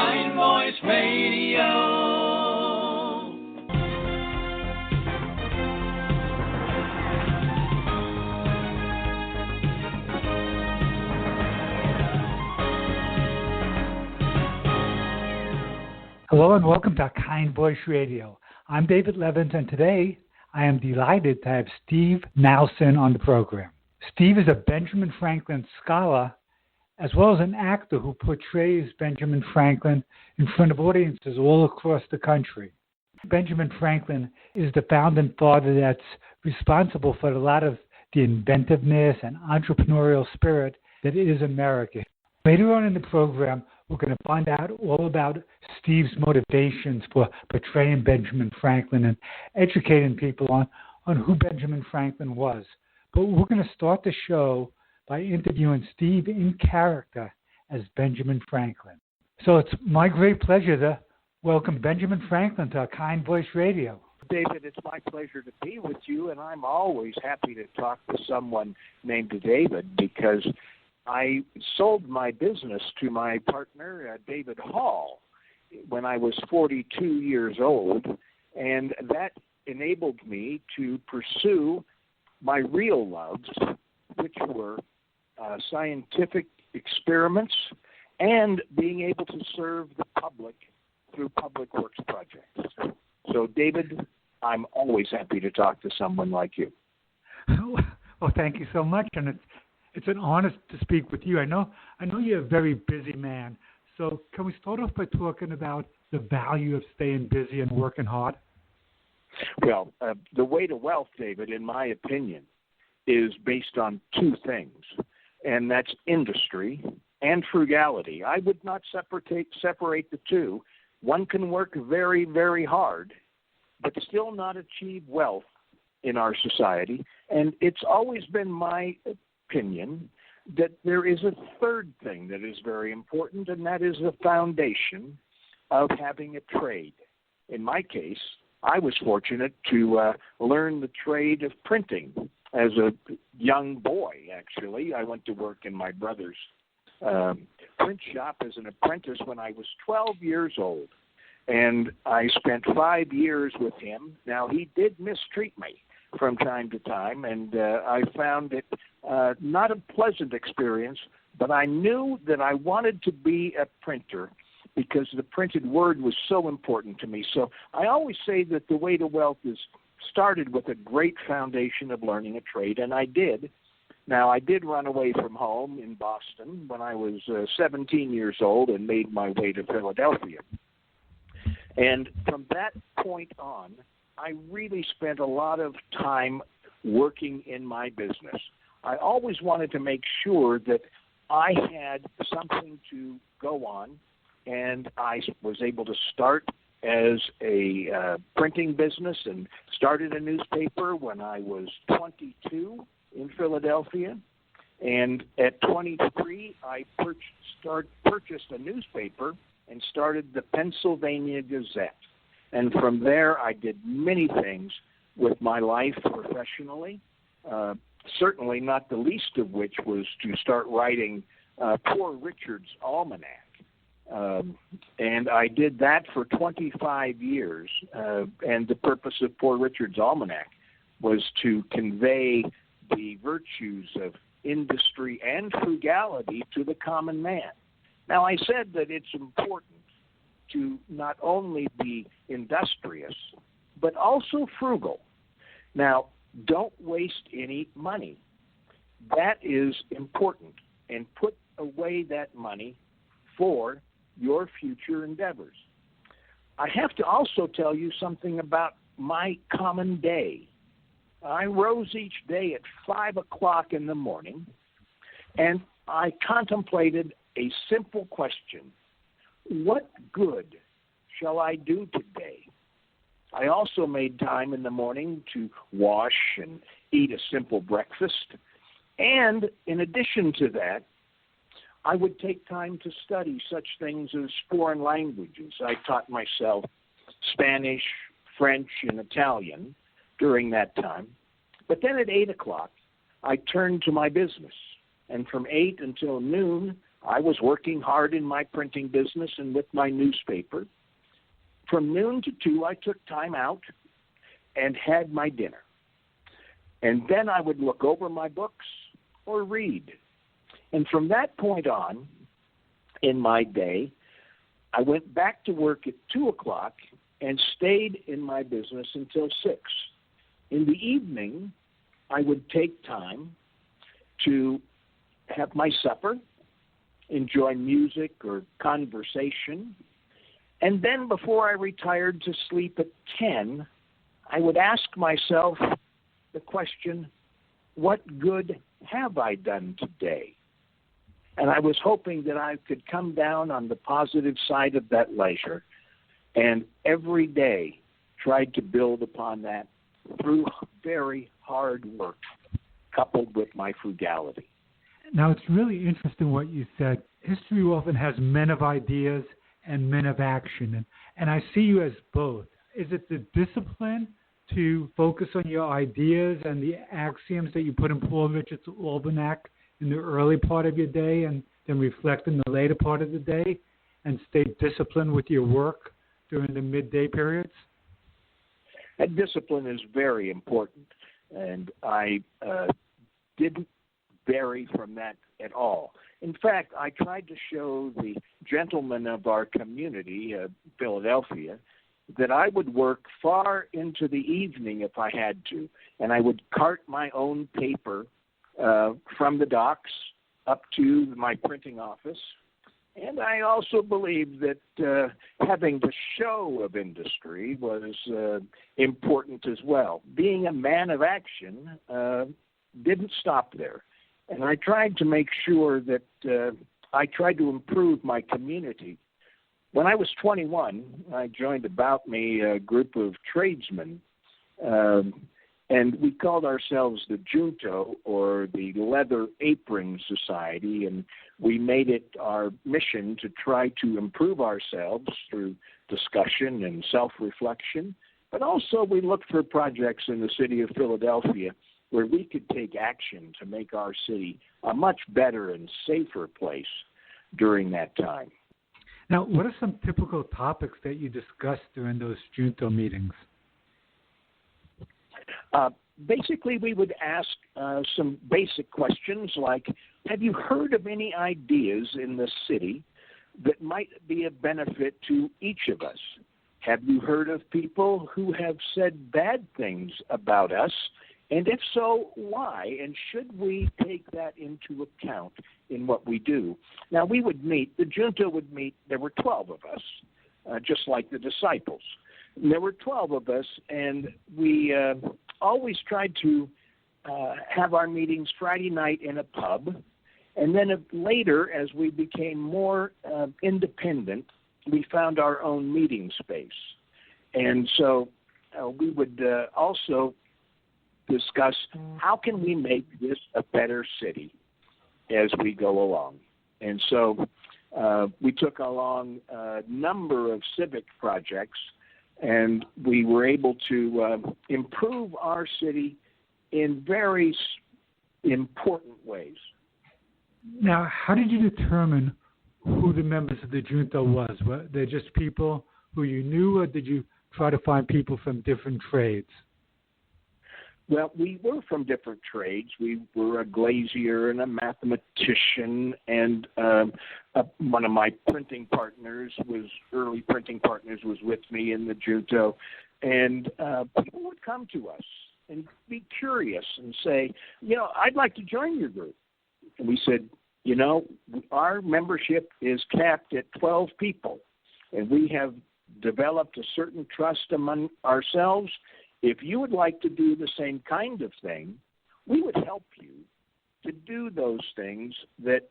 Kind Voice Radio. Hello and welcome to Kind Voice Radio. I'm David Levins, and today I am delighted to have Steve Nousen on the program. Steve is a Benjamin Franklin scholar as well as an actor who portrays Benjamin Franklin in front of audiences all across the country. Benjamin Franklin is the founding father that's responsible for a lot of the inventiveness and entrepreneurial spirit that is America. Later on in the program, we're going to find out all about Steve's motivations for portraying Benjamin Franklin and educating people on who Benjamin Franklin was. But we're going to start the show by interviewing Steve in character as Benjamin Franklin. So it's my great pleasure to welcome Benjamin Franklin to Kind Voice Radio. David, it's my pleasure to be with you, and I'm always happy to talk to someone named David because I sold my business to my partner, David Hall, when I was 42 years old, and that enabled me to pursue my real loves, which were scientific experiments and being able to serve the public through public works projects. So, David, I'm always happy to talk to someone like you. Well, thank you so much, and it's an honor to speak with you. I know you're a very busy man. So can we start off by talking about the value of staying busy and working hard? Well, the way to wealth, David, in my opinion, is based on two things, and that's industry and frugality. I would not separate the two. One can work very, very hard, but still not achieve wealth in our society. And it's always been my opinion that there is a third thing that is very important, and that is the foundation of having a trade. In my case, I was fortunate to learn the trade of printing as a young boy, actually. I went to work in my brother's print shop as an apprentice when I was 12 years old, and I spent 5 years with him. Now, he did mistreat me from time to time, and I found it not a pleasant experience, but I knew that I wanted to be a printer because the printed word was so important to me. So I always say that the way to wealth is started with a great foundation of learning a trade, and I did. Now, I did run away from home in Boston when I was 17 years old and made my way to Philadelphia. And from that point on, I really spent a lot of time working in my business. I always wanted to make sure that I had something to go on, and I was able to start as a printing business and started a newspaper when I was 22 in Philadelphia. And at 23, I purchased a newspaper and started the Pennsylvania Gazette. And from there, I did many things with my life professionally, certainly not the least of which was to start writing Poor Richard's Almanac. And I did that for 25 years. And the purpose of Poor Richard's Almanac was to convey the virtues of industry and frugality to the common man. Now, I said that it's important to not only be industrious, but also frugal. Now, don't waste any money. That is important, and put away that money for your future endeavors. I have to also tell you something about my common day. I rose each day at 5 o'clock in the morning, and I contemplated a simple question: what good shall I do today? I also made time in the morning to wash and eat a simple breakfast. And in addition to that, I would take time to study such things as foreign languages. I taught myself Spanish, French, and Italian during that time. But then at 8 o'clock, I turned to my business. And from 8 until noon, I was working hard in my printing business and with my newspaper. From noon to 2, I took time out and had my dinner. And then I would look over my books or read. And from that point on in my day, I went back to work at 2 o'clock and stayed in my business until 6. In the evening, I would take time to have my supper, enjoy music or conversation, and then before I retired to sleep at 10, I would ask myself the question, what good have I done today? And I was hoping that I could come down on the positive side of that leisure, and every day tried to build upon that through very hard work coupled with my frugality. Now, it's really interesting what you said. History often has men of ideas and men of action, and I see you as both. Is it the discipline to focus on your ideas and the axioms that you put in Paul Richard's Almanac in the early part of your day and then reflect in the later part of the day and stay disciplined with your work during the midday periods? That discipline is very important, and I didn't vary from that at all. In fact, I tried to show the gentlemen of our community, Philadelphia, that I would work far into the evening if I had to, and I would cart my own paper from the docks up to my printing office. And I also believed that having the show of industry was important as well. Being a man of action didn't stop there. And I tried to make sure that I tried to improve my community. When I was 21, I joined About Me, a group of tradesmen, and we called ourselves the Junto, or the Leather Apron Society, and we made it our mission to try to improve ourselves through discussion and self-reflection, but also we looked for projects in the city of Philadelphia where we could take action to make our city a much better and safer place during that time. Now, what are some typical topics that you discussed during those Junto meetings? Basically, we would ask some basic questions like, have you heard of any ideas in the city that might be of benefit to each of us? Have you heard of people who have said bad things about us? And if so, why? And should we take that into account in what we do? Now, we would meet, the Junto would meet, there were 12 of us, just like the disciples. And there were 12 of us, and we always tried to have our meetings Friday night in a pub. And then later, as we became more independent, we found our own meeting space. And so we would also discuss how can we make this a better city as we go along. And so we took along a number of civic projects, and we were able to improve our city in very important ways. Now, how did you determine who the members of the Junto was? Were they just people who you knew, or did you try to find people from different trades? Well, we were from different trades. We were a glazier and a mathematician, and one of my early printing partners was with me in the Junto. And people would come to us and be curious and say, I'd like to join your group. And we said, our membership is capped at 12 people, and we have developed a certain trust among ourselves. If you would like to do the same kind of thing, we would help you to do those things that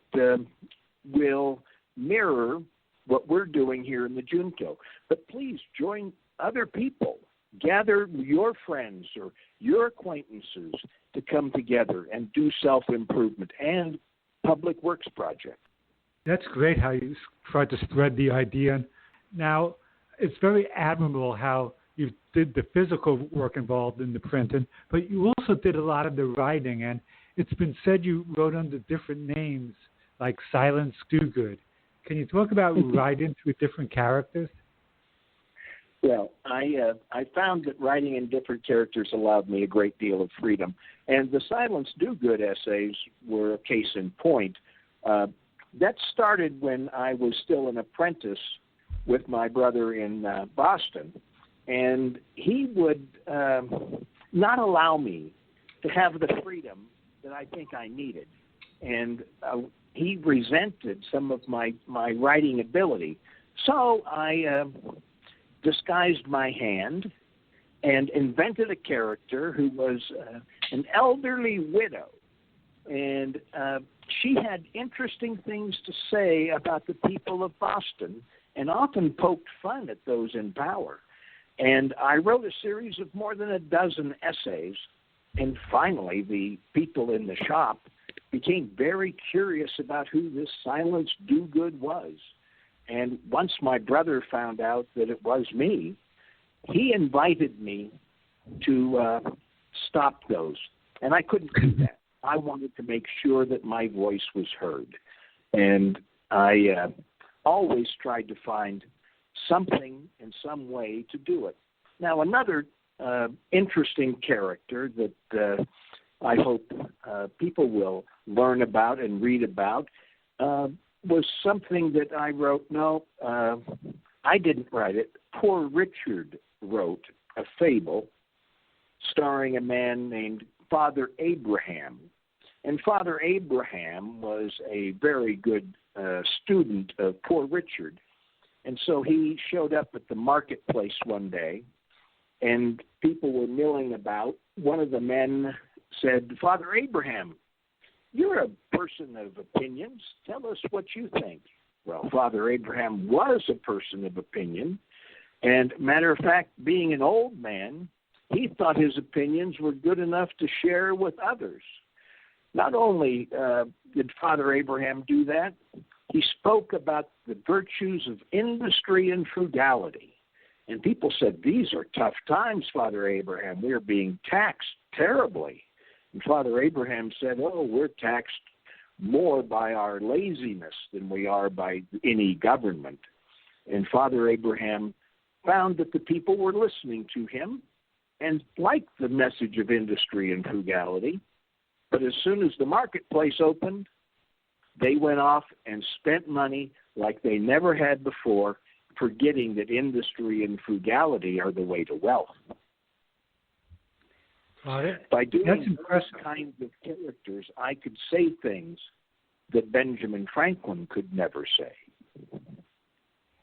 will mirror what we're doing here in the Junto. But please join other people. Gather your friends or your acquaintances to come together and do self-improvement and public works projects. That's great how you tried to spread the idea. Now, it's very admirable how you did the physical work involved in the printing, but you also did a lot of the writing, and it's been said you wrote under different names like Silence Dogood. Can you talk about writing through different characters? Well, I found that writing in different characters allowed me a great deal of freedom, and the Silence Dogood essays were a case in point. That started when I was still an apprentice with my brother in Boston, and he would not allow me to have the freedom that I think I needed, and he resented some of my writing ability. So I disguised my hand and invented a character who was an elderly widow, and she had interesting things to say about the people of Boston and often poked fun at those in power. And I wrote a series of more than a dozen essays, and finally the people in the shop became very curious about who this Silence Dogood was. And once my brother found out that it was me, he invited me to stop those. And I couldn't do that. I wanted to make sure that my voice was heard. And I always tried to find something in some way to do it. Now, another interesting character that I hope people will learn about and read about was something that I wrote. No, I didn't write it. Poor Richard wrote a fable starring a man named Father Abraham. And Father Abraham was a very good student of Poor Richard. And so he showed up at the marketplace one day, and people were milling about. One of the men said, "Father Abraham, you're a person of opinions. Tell us what you think." Well, Father Abraham was a person of opinion. And matter of fact, being an old man, he thought his opinions were good enough to share with others. Not only did Father Abraham do that, he spoke about the virtues of industry and frugality. And people said, "These are tough times, Father Abraham. We're being taxed terribly." And Father Abraham said, "Oh, we're taxed more by our laziness than we are by any government." And Father Abraham found that the people were listening to him and liked the message of industry and frugality. But as soon as the marketplace opened, they went off and spent money like they never had before, forgetting that industry and frugality are the way to wealth. By doing those kinds of characters, I could say things that Benjamin Franklin could never say.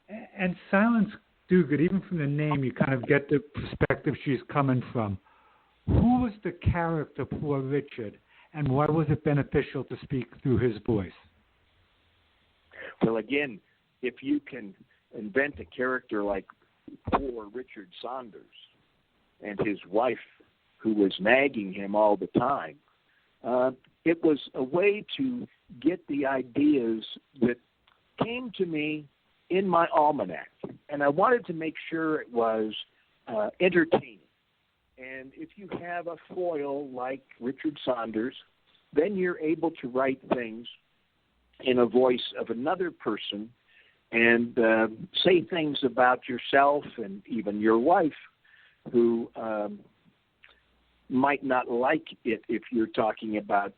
And Silence Dogood, even from the name, you kind of get the perspective she's coming from. Who was the character, Poor Richard, and why was it beneficial to speak through his voice? Well, again, if you can invent a character like Poor Richard Saunders and his wife, who was nagging him all the time, it was a way to get the ideas that came to me in my almanac. And I wanted to make sure it was entertaining. And if you have a foil like Richard Saunders, then you're able to write things in a voice of another person and say things about yourself and even your wife who might not like it if you're talking about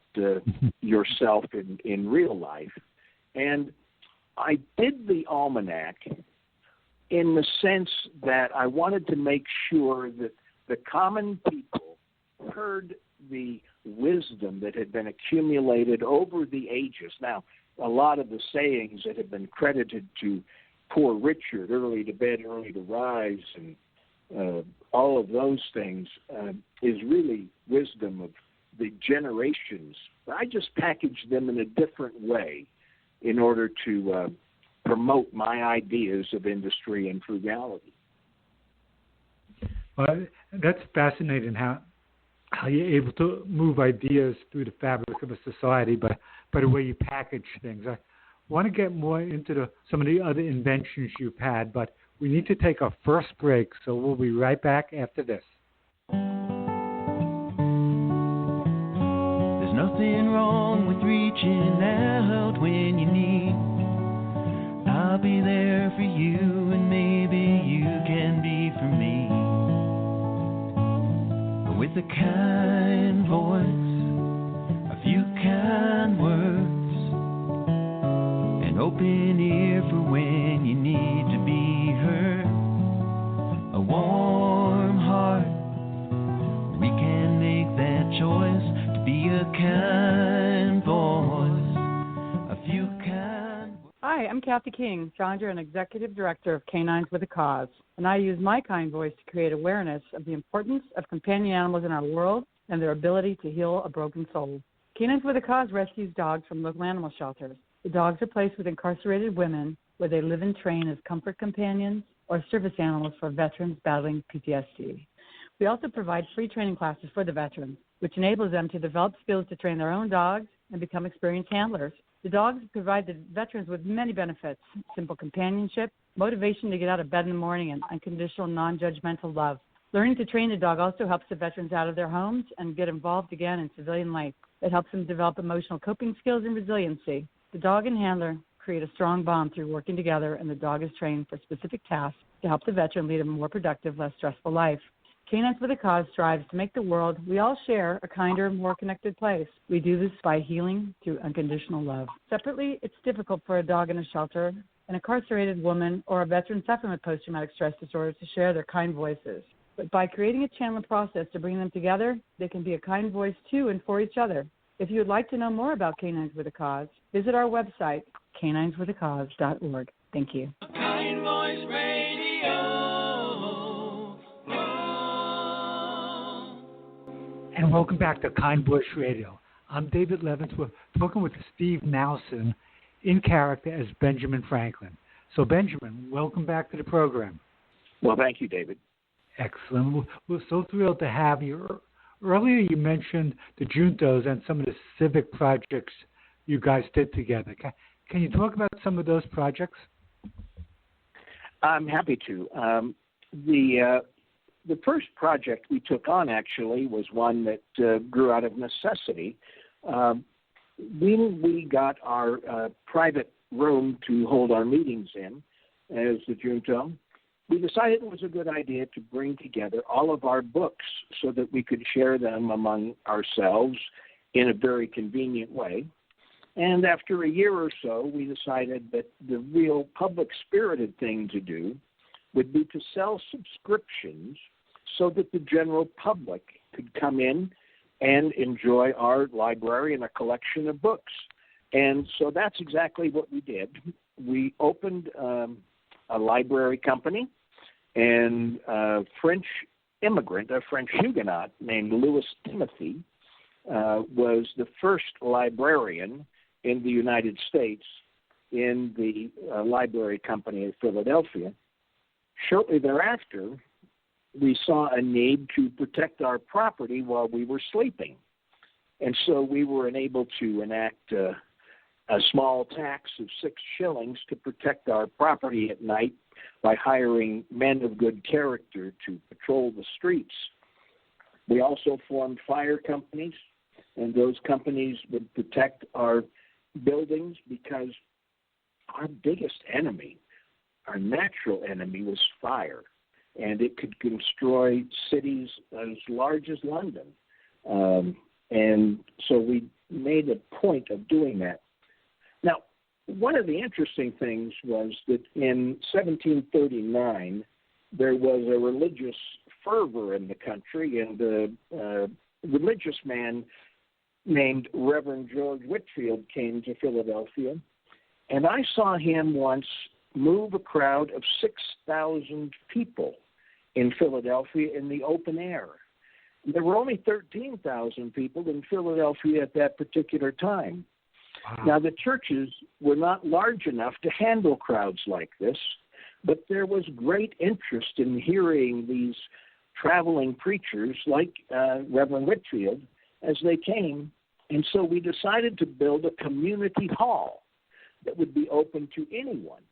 yourself in real life. And I did the almanac in the sense that I wanted to make sure that the common people heard the wisdom that had been accumulated over the ages. Now, a lot of the sayings that have been credited to Poor Richard, early to bed, early to rise, and all of those things is really wisdom of the generations. I just packaged them in a different way in order to promote my ideas of industry and frugality. Well, that's fascinating how you're able to move ideas through the fabric of a society by the way you package things. I want to get more into some of the other inventions you've had, but we need to take our first break, so we'll be right back after this. There's nothing wrong with worth reaching out when you need. I'll be there for you, and maybe you can be for me. With a kind voice, a few kind words, an open ear for when you need to be heard, a warm heart. We can make that choice to be a kind voice, a few kind. Hi, I'm Kathy King, founder and executive director of Canines with a Cause, and I use my kind voice to create awareness of the importance of companion animals in our world and their ability to heal a broken soul. Canines with a Cause rescues dogs from local animal shelters. The dogs are placed with incarcerated women where they live and train as comfort companions or service animals for veterans battling PTSD. We also provide free training classes for the veterans, which enables them to develop skills to train their own dogs and become experienced handlers. The dogs provide the veterans with many benefits: simple companionship, motivation to get out of bed in the morning, and unconditional, non-judgmental love. Learning to train a dog also helps the veterans out of their homes and get involved again in civilian life. It helps them develop emotional coping skills and resiliency. The dog and handler create a strong bond through working together, and the dog is trained for specific tasks to help the veteran lead a more productive, less stressful life. Canines with a Cause strives to make the world we all share a kinder, more connected place. We do this by healing through unconditional love. Separately, it's difficult for a dog in a shelter, an incarcerated woman, or a veteran suffering with post-traumatic stress disorder to share their kind voices. But by creating a channel and process to bring them together, they can be a kind voice to and for each other. If you would like to know more about Canines with a Cause, visit our website, canineswithacause.org. Thank you. Kind Voice Radio. And welcome back to Kind Voice Radio. I'm David Levins. We're talking with Steve Nousen in character as Benjamin Franklin. So, Benjamin, welcome back to the program. Well, thank you, David. Excellent. We're so thrilled to have you. Earlier, you mentioned the Juntos and some of the civic projects you guys did together. Can you talk about some of those projects? I'm happy to. The first project we took on, actually, was one that grew out of necessity. When we got our private room to hold our meetings in as the Junto, we decided it was a good idea to bring together all of our books so that we could share them among ourselves in a very convenient way. And after a year or so, we decided that the real public-spirited thing to do would be to sell subscriptions so that the general public could come in and enjoy our library and a collection of books. And so that's exactly what we did. We opened a library company, and a French immigrant, a French Huguenot named Louis Timothy, was the first librarian in the United States in the library company of Philadelphia. Shortly thereafter, we saw a need to protect our property while we were sleeping. And so we were enabled to enact a small tax of 6 shillings to protect our property at night by hiring men of good character to patrol the streets. We also formed fire companies, and those companies would protect our buildings because our biggest enemy, our natural enemy, was fire. And it could destroy cities as large as London. And so we made a point of doing that. Now, one of the interesting things was that in 1739, there was a religious fervor in the country, and a religious man named Reverend George Whitefield came to Philadelphia. And I saw him once move a crowd of 6,000 people in Philadelphia in the open air. There were only 13,000 people in Philadelphia at that particular time. Wow. Now, the churches were not large enough to handle crowds like this, but there was great interest in hearing these traveling preachers like Reverend Whitefield as they came. And so we decided to build a community hall that would be open to anyone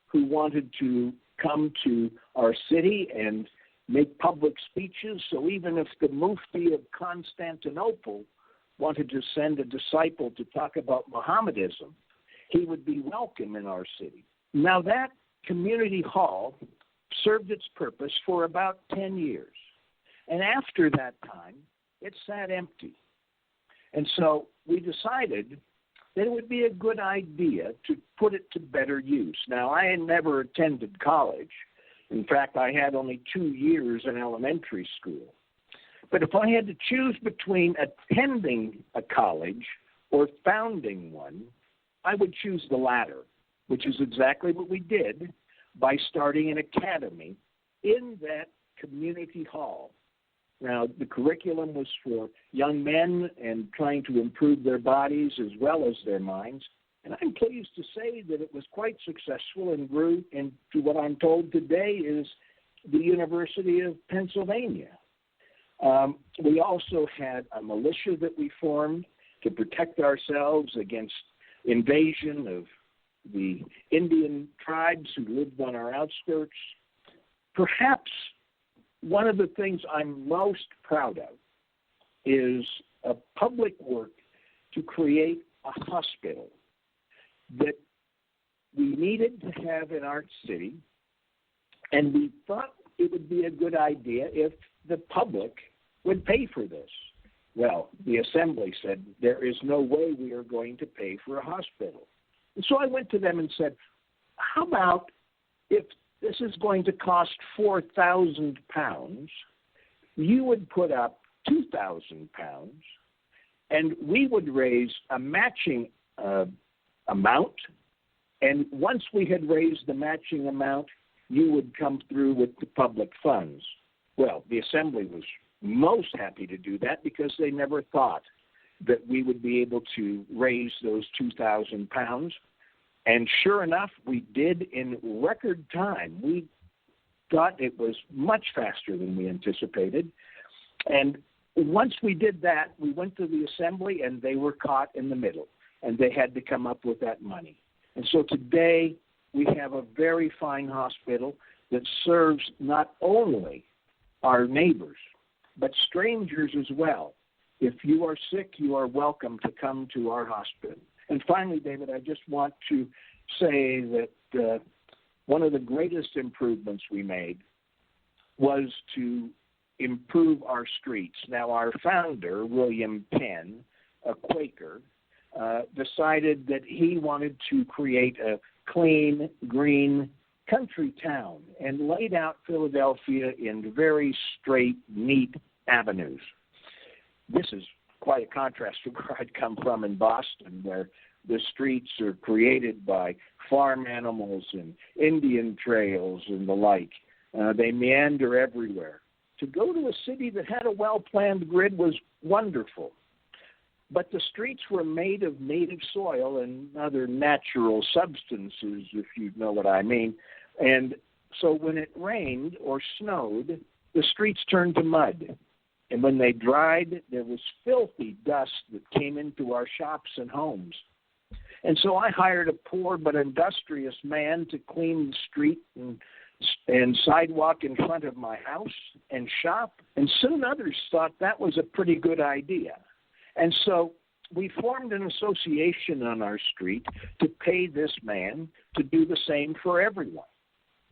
who wanted to come to our city and make public speeches. So even if the Mufti of Constantinople wanted to send a disciple to talk about Mohammedanism, he would be welcome in our city. Now, that community hall served its purpose for about 10 years. And after that time, it sat empty. And so we decided that it would be a good idea to put it to better use. Now, I had never attended college. In fact, I had only 2 years in elementary school. But if I had to choose between attending a college or founding one, I would choose the latter, which is exactly what we did by starting an academy in that community hall. Now, the curriculum was for young men and trying to improve their bodies as well as their minds. And I'm pleased to say that it was quite successful and grew into what I'm told today is the University of Pennsylvania. We also had a militia that we formed to protect ourselves against invasion of the Indian tribes who lived on our outskirts. Perhaps one of the things I'm most proud of is a public work to create a hospital that we needed to have in our city, and we thought it would be a good idea if the public would pay for this. Well, the assembly said, there is no way we are going to pay for a hospital. And so I went to them and said, how about if this is going to cost £4,000, you would put up £2,000, and we would raise a matching amount, and once we had raised the matching amount, you would come through with the public funds. Well, the assembly was most happy to do that because they never thought that we would be able to raise those £2,000. And sure enough, we did in record time. We thought it was much faster than we anticipated. And once we did that, we went to the assembly, and they were caught in the middle, and they had to come up with that money. And so today, we have a very fine hospital that serves not only our neighbors, but strangers as well. If you are sick, you are welcome to come to our hospital. And finally, David, I just want to say that one of the greatest improvements we made was to improve our streets. Now, our founder, William Penn, a Quaker, decided that he wanted to create a clean, green country town and laid out Philadelphia in very straight, neat avenues. This is quite a contrast to where I'd come from in Boston, where the streets are created by farm animals and Indian trails and the like. They meander everywhere. To go to a city that had a well-planned grid was wonderful. But the streets were made of native soil and other natural substances, if you know what I mean. And so when it rained or snowed, the streets turned to mud. And when they dried, there was filthy dust that came into our shops and homes. And so I hired a poor but industrious man to clean the street and sidewalk in front of my house and shop. And soon others thought that was a pretty good idea. And so we formed an association on our street to pay this man to do the same for everyone.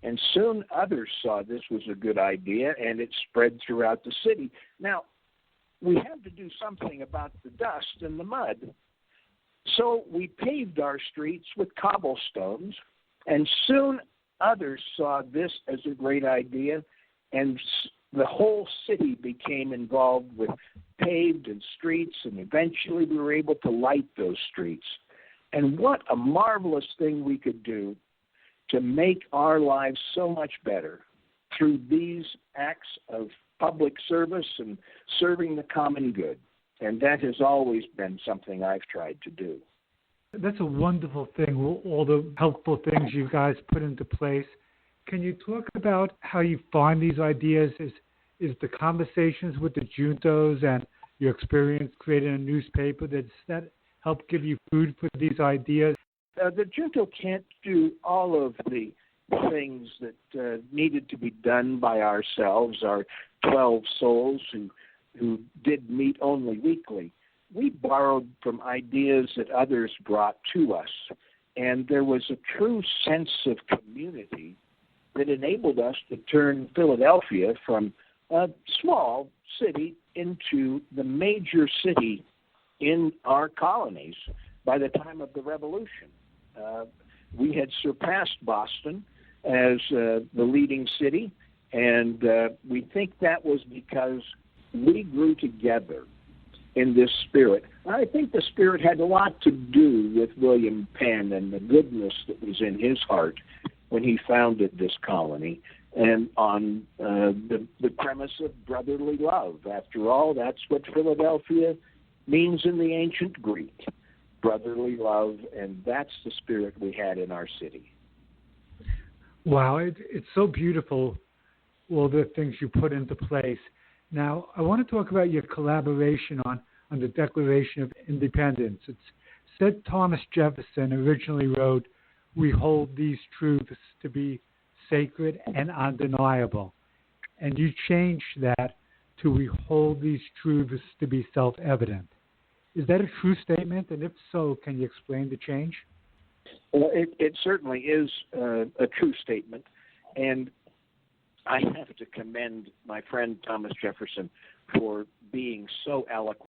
And soon others saw this was a good idea, and it spread throughout the city. Now, we had to do something about the dust and the mud. So we paved our streets with cobblestones, and soon others saw this as a great idea, and the whole city became involved with paved and streets, and eventually we were able to light those streets. And what a marvelous thing we could do to make our lives so much better through these acts of public service and serving the common good. And that has always been something I've tried to do. That's a wonderful thing, all the helpful things you guys put into place. Can you talk about how you find these ideas? Is the conversations with the juntos and your experience creating a newspaper, does that help give you food for these ideas? The junto can't do all of the things that needed to be done by ourselves, our 12 souls who did meet only weekly. we borrowed from ideas that others brought to us, and there was a true sense of community that enabled us to turn Philadelphia from a small city into the major city in our colonies by the time of the Revolution. We had surpassed Boston as the leading city, and we think that was because we grew together in this spirit. I think the spirit had a lot to do with William Penn and the goodness that was in his heart when he founded this colony, and on the premise of brotherly love. After all, that's what Philadelphia means in the ancient Greek, brotherly love, and that's the spirit we had in our city. Wow, it's so beautiful, all the things you put into place. Now, I want to talk about your collaboration on the Declaration of Independence. It's said Thomas Jefferson originally wrote, "We hold these truths to be sacred and undeniable." And you changed that to "We hold these truths to be self-evident." Is that a true statement? And if so, can you explain the change? Well, it certainly is a true statement. And I have to commend my friend Thomas Jefferson for being so eloquent